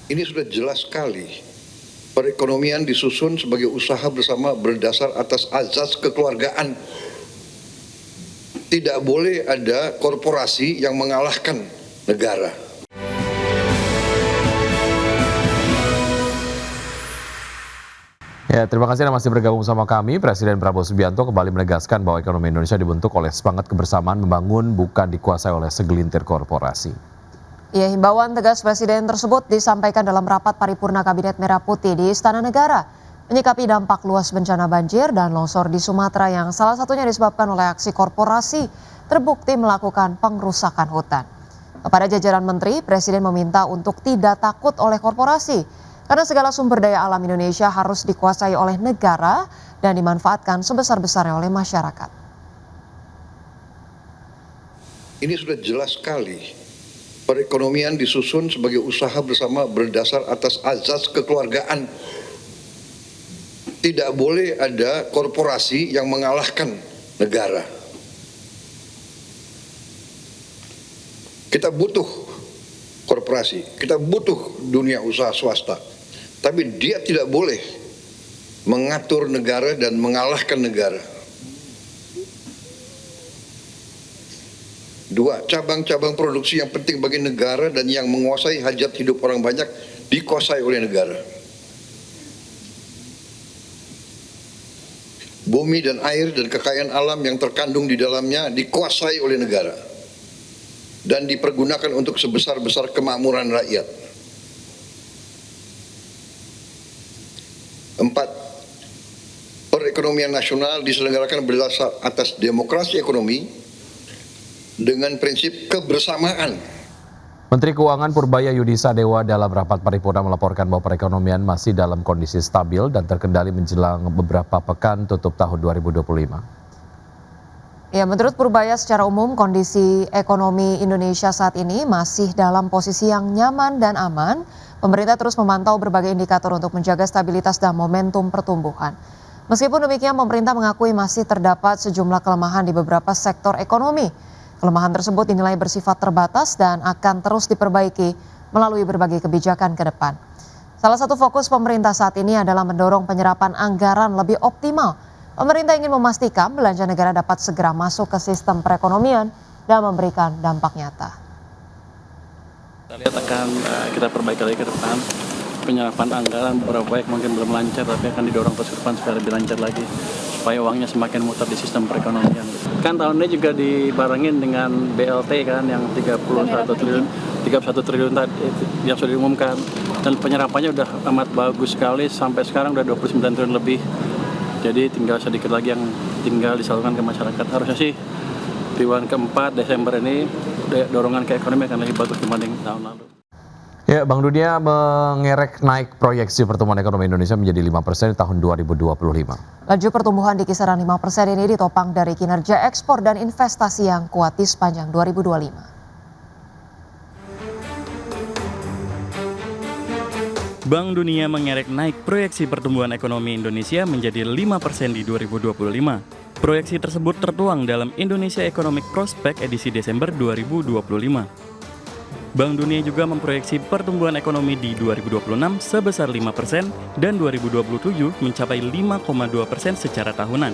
Ini sudah jelas sekali. Perekonomian disusun sebagai usaha bersama berdasar atas azas kekeluargaan. Tidak boleh ada korporasi yang mengalahkan negara. Ya, terima kasih Anda masih bergabung sama kami. Presiden Prabowo Subianto kembali menegaskan bahwa ekonomi Indonesia dibentuk oleh semangat kebersamaan membangun, bukan dikuasai oleh segelintir korporasi. Ya, himbauan tegas Presiden tersebut disampaikan dalam rapat paripurna Kabinet Merah Putih di Istana Negara, menyikapi dampak luas bencana banjir dan longsor di Sumatera yang salah satunya disebabkan oleh aksi korporasi terbukti melakukan pengrusakan hutan. Kepada jajaran menteri, Presiden meminta untuk tidak takut oleh korporasi, karena segala sumber daya alam Indonesia harus dikuasai oleh negara dan dimanfaatkan sebesar-besarnya oleh masyarakat. Ini sudah jelas sekali. Perekonomian disusun sebagai usaha bersama berdasar atas azas kekeluargaan. Tidak boleh ada korporasi yang mengalahkan negara. Kita butuh korporasi, kita butuh dunia usaha swasta. Tapi dia tidak boleh mengatur negara dan mengalahkan negara. Dua, cabang-cabang produksi yang penting bagi negara dan yang menguasai hajat hidup orang banyak dikuasai oleh negara. Bumi dan air dan kekayaan alam yang terkandung di dalamnya dikuasai oleh negara dan dipergunakan untuk sebesar-besar kemakmuran rakyat. Empat, perekonomian nasional diselenggarakan berdasar atas demokrasi ekonomi dengan prinsip kebersamaan. Menteri Keuangan Purbaya Yudi Sadewa dalam rapat paripurna melaporkan bahwa perekonomian masih dalam kondisi stabil dan terkendali menjelang beberapa pekan tutup tahun 2025. Ya, menurut Purbaya secara umum kondisi ekonomi Indonesia saat ini masih dalam posisi yang nyaman dan aman. Pemerintah terus memantau berbagai indikator untuk menjaga stabilitas dan momentum pertumbuhan. Meskipun demikian, pemerintah mengakui masih terdapat sejumlah kelemahan di beberapa sektor ekonomi. Kelemahan tersebut dinilai bersifat terbatas dan akan terus diperbaiki melalui berbagai kebijakan ke depan. Salah satu fokus pemerintah saat ini adalah mendorong penyerapan anggaran lebih optimal. Pemerintah ingin memastikan belanja negara dapat segera masuk ke sistem perekonomian dan memberikan dampak nyata. Kita lihat akan kita perbaiki lagi ke depan. Penyerapan anggaran beberapa proyek mungkin belum lancar, tapi akan didorong terus ke depan supaya lebih lancar lagi, supaya uangnya semakin muter di sistem perekonomian. Kan tahun ini juga dibarengin dengan BLT kan yang 31 triliun tadi yang sudah diumumkan, dan penyerapannya udah amat bagus sekali, sampai sekarang udah 29 triliun lebih. Jadi tinggal sedikit lagi yang tinggal disalurkan ke masyarakat. Harusnya sih triwulan keempat Desember ini dorongan ke ekonomi akan lebih bagus dibanding tahun lalu. Ya, Bank Dunia mengerek naik proyeksi pertumbuhan ekonomi Indonesia menjadi 5% di tahun 2025. Laju pertumbuhan di kisaran 5% ini ditopang dari kinerja ekspor dan investasi yang kuat di sepanjang 2025. Bank Dunia mengerek naik proyeksi pertumbuhan ekonomi Indonesia menjadi 5% di 2025. Proyeksi tersebut tertuang dalam Indonesia Economic Prospect edisi Desember 2025. Bank Dunia juga memproyeksi pertumbuhan ekonomi di 2026 sebesar 5% dan 2027 mencapai 5,2% secara tahunan.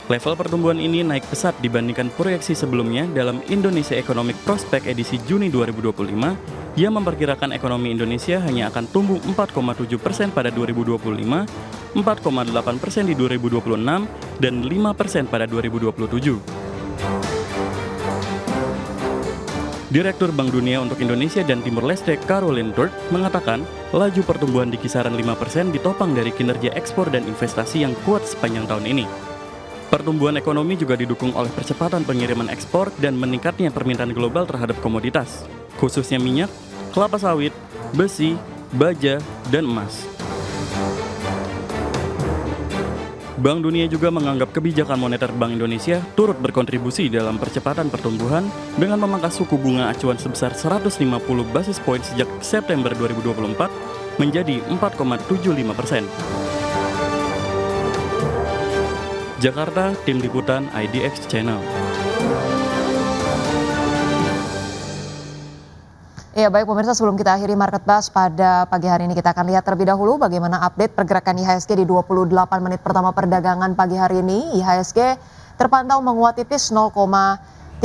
Level pertumbuhan ini naik pesat dibandingkan proyeksi sebelumnya dalam Indonesia Economic Prospect edisi Juni 2025 yang memperkirakan ekonomi Indonesia hanya akan tumbuh 4,7% pada 2025, 4,8% di 2026, dan 5% pada 2027. Direktur Bank Dunia untuk Indonesia dan Timur Leste Caroline Dort mengatakan laju pertumbuhan di kisaran 5% ditopang dari kinerja ekspor dan investasi yang kuat sepanjang tahun ini. Pertumbuhan ekonomi juga didukung oleh percepatan pengiriman ekspor dan meningkatnya permintaan global terhadap komoditas, khususnya minyak, kelapa sawit, besi, baja, dan emas. Bank Dunia juga menganggap kebijakan moneter Bank Indonesia turut berkontribusi dalam percepatan pertumbuhan dengan memangkas suku bunga acuan sebesar 150 basis point sejak September 2024 menjadi 4,75%. Jakarta, Tim Liputan IDX Channel. Ya baik pemirsa, sebelum kita akhiri Market Buzz pada pagi hari ini, kita akan lihat terlebih dahulu bagaimana update pergerakan IHSG di 28 menit pertama perdagangan pagi hari ini. IHSG terpantau menguat tipis 0,35%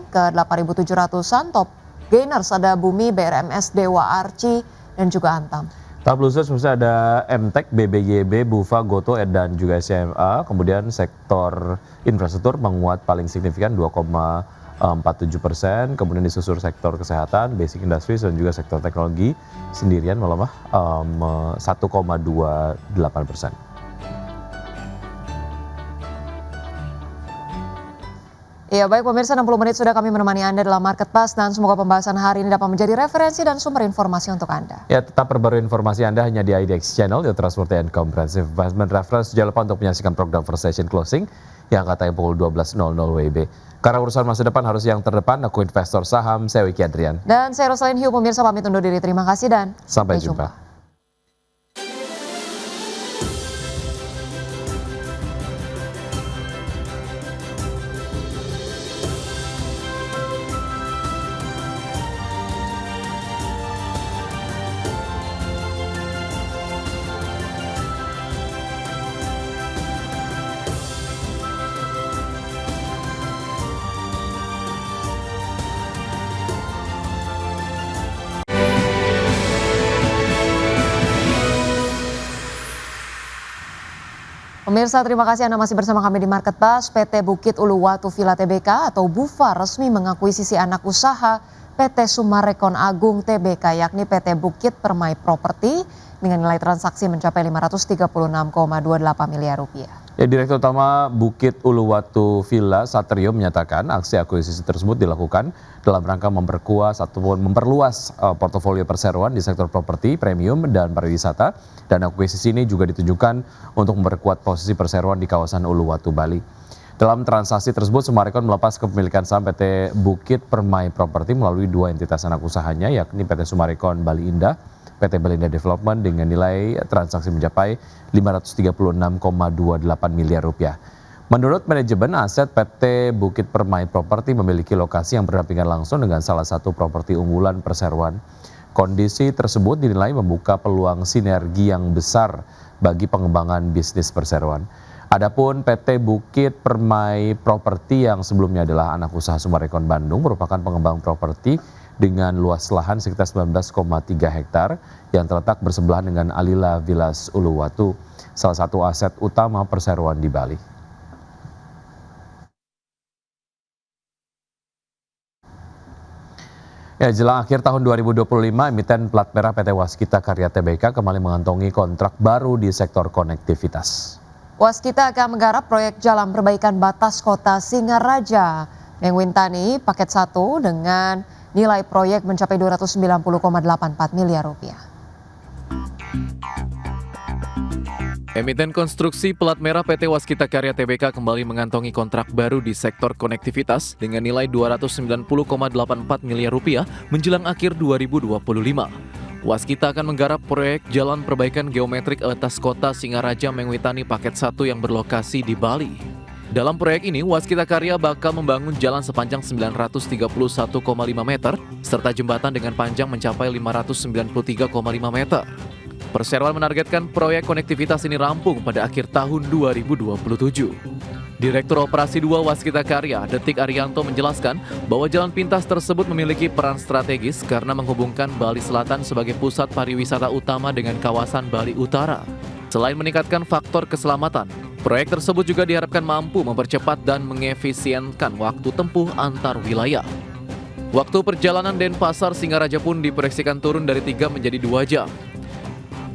ke 8.700-an. Top gainers ada Bumi, BRMS, Dewa, Arci, dan juga Antam. Top losers misalnya ada MTEK, BBYB, Bufa, Goto, dan juga SMA. Kemudian sektor infrastruktur menguat paling signifikan 2,47%, kemudian disusul sektor kesehatan, basic industries dan juga sektor teknologi sendirian melemah 1,28%. Ya baik pemirsa, 60 menit sudah kami menemani Anda dalam Market Buzz dan semoga pembahasan hari ini dapat menjadi referensi dan sumber informasi untuk Anda. Ya, tetap perbarui informasi Anda hanya di IDX Channel, The Trustworthy and Comprehensive Investment Reference. Jangan lupa untuk menyaksikan program First Session Closing yang akan tayang pukul 12.00 WIB. Karena urusan masa depan harus yang terdepan, aku investor saham, saya Wiki Adrian. Dan saya Rosalyn Hiu, pemirsa pamit undur diri. Terima kasih dan Sampai jumpa. Pemirsa, terima kasih Anda masih bersama kami di Market Buzz. PT Bukit Uluwatu Villa Tbk atau BUVA resmi mengakuisisi anak usaha PT Sumarekon Agung Tbk, yakni PT Bukit Permai Property dengan nilai transaksi mencapai 536,28 miliar rupiah. Ya, Direktur Utama Bukit Uluwatu Villa Satrio menyatakan aksi akuisisi tersebut dilakukan dalam rangka memperkuat ataupun memperluas portofolio perseroan di sektor properti, premium, dan pariwisata. Dan akuisisi ini juga ditujukan untuk memperkuat posisi perseroan di kawasan Uluwatu, Bali. Dalam transaksi tersebut, Sumarekon melepas kepemilikan saham PT Bukit Permai Property melalui dua entitas anak usahanya, yakni PT Sumarekon Bali Indah, PT Belinda Development dengan nilai transaksi mencapai 536,28 miliar rupiah. Menurut manajemen aset PT Bukit Permai Property memiliki lokasi yang berdampingan langsung dengan salah satu properti unggulan perseroan. Kondisi tersebut dinilai membuka peluang sinergi yang besar bagi pengembangan bisnis perseroan. Adapun PT Bukit Permai Property yang sebelumnya adalah anak usaha Sumarekon Bandung merupakan pengembang properti dengan luas lahan sekitar 19,3 hektar yang terletak bersebelahan dengan Alila Villas Uluwatu, salah satu aset utama perseroan di Bali. Ya, jelang akhir tahun 2025, emiten plat merah PT Waskita Karya Tbk kembali mengantongi kontrak baru di sektor konektivitas. Waskita akan menggarap proyek jalan perbaikan batas kota Singaraja, Mengwintani paket 1 dengan nilai proyek mencapai 290,84 miliar rupiah. Emiten konstruksi pelat merah PT Waskita Karya Tbk kembali mengantongi kontrak baru di sektor konektivitas dengan nilai 290,84 miliar rupiah menjelang akhir 2025. Waskita akan menggarap proyek jalan perbaikan geometrik atas kota Singaraja Mengwintani paket 1 yang berlokasi di Bali. Dalam proyek ini, Waskita Karya bakal membangun jalan sepanjang 931,5 meter serta jembatan dengan panjang mencapai 593,5 meter. Perseroan menargetkan proyek konektivitas ini rampung pada akhir tahun 2027. Direktur Operasi 2 Waskita Karya, Detik Arianto menjelaskan bahwa jalan pintas tersebut memiliki peran strategis karena menghubungkan Bali Selatan sebagai pusat pariwisata utama dengan kawasan Bali Utara. Selain meningkatkan faktor keselamatan, proyek tersebut juga diharapkan mampu mempercepat dan mengefisienkan waktu tempuh antar wilayah. Waktu perjalanan Denpasar Singaraja pun diproyeksikan turun dari 3 menjadi 2 jam.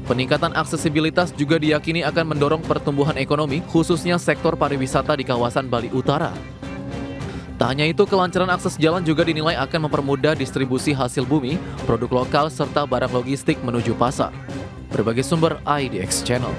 Peningkatan aksesibilitas juga diyakini akan mendorong pertumbuhan ekonomi, khususnya sektor pariwisata di kawasan Bali Utara. Tak hanya itu, kelancaran akses jalan juga dinilai akan mempermudah distribusi hasil bumi, produk lokal, serta barang logistik menuju pasar. Berbagai sumber IDX Channel.